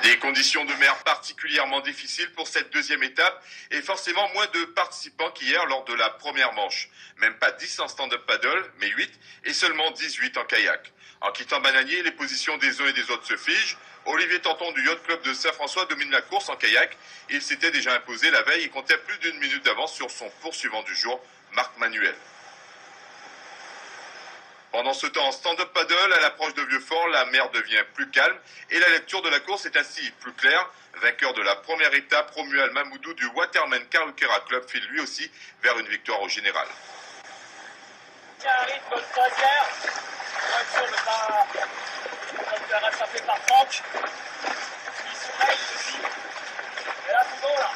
Des conditions de mer particulièrement difficiles pour cette deuxième étape et forcément moins de participants qu'hier lors de la première manche. Même pas 10 en stand-up paddle, mais 8 et seulement 18 en kayak. En quittant Bananier, les positions des uns et des autres se figent. Olivier Tanton du Yacht Club de Saint-François domine la course en kayak. Il s'était déjà imposé la veille et comptait plus d'une minute d'avance sur son poursuivant du jour, Marc Manuel. Pendant ce temps, en stand-up paddle, à l'approche de Vieux-Fort, la mer devient plus calme et la lecture de la course est ainsi plus claire. Vainqueur de la première étape, Romuald Mamoudou du Waterman Karukera Club file lui aussi vers une victoire au général. Il y a un rythme de croisière, pour être sûr de ne pas se faire rattraper par Franck. Il surveille aussi. Et là, tout bon là.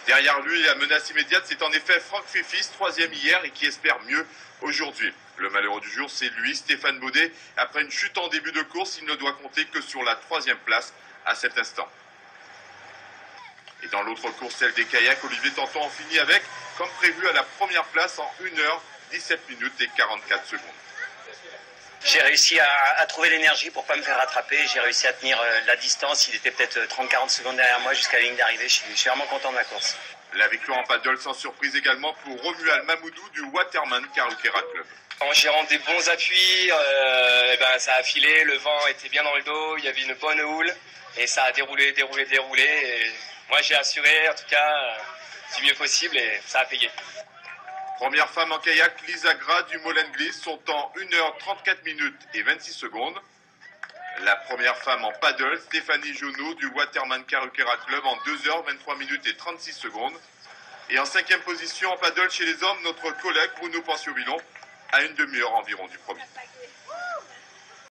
Derrière lui, la menace immédiate, c'est en effet Franck Fifis, troisième hier et qui espère mieux aujourd'hui. Le malheureux du jour, c'est lui, Stéphane Baudet. Après une chute en début de course, il ne doit compter que sur la troisième place à cet instant. Et dans l'autre course, celle des kayaks, Olivier Tanton en finit avec, comme prévu, à la première place en 1h, 17 minutes et 44 secondes. J'ai réussi à trouver l'énergie pour ne pas me faire rattraper. J'ai réussi à tenir la distance. Il était peut-être 30-40 secondes derrière moi jusqu'à la ligne d'arrivée. Je suis vraiment content de ma course. La victoire en paddle sans surprise également pour Romuald Mamoudou du Waterman Karukera Club. En gérant des bons appuis, ça a filé, le vent était bien dans le dos, il y avait une bonne houle et ça a déroulé. Et moi j'ai assuré en tout cas du mieux possible et ça a payé. Première femme en kayak, Lisa Gras du Molengliss, son temps 1h 34 minutes et 26 secondes. La première femme en paddle, Stéphanie Jonot du Waterman Karukera Club en 2h 23 minutes et 36 secondes. Et en cinquième position en paddle chez les hommes, notre collègue Bruno Panciovillon à une demi-heure environ du premier.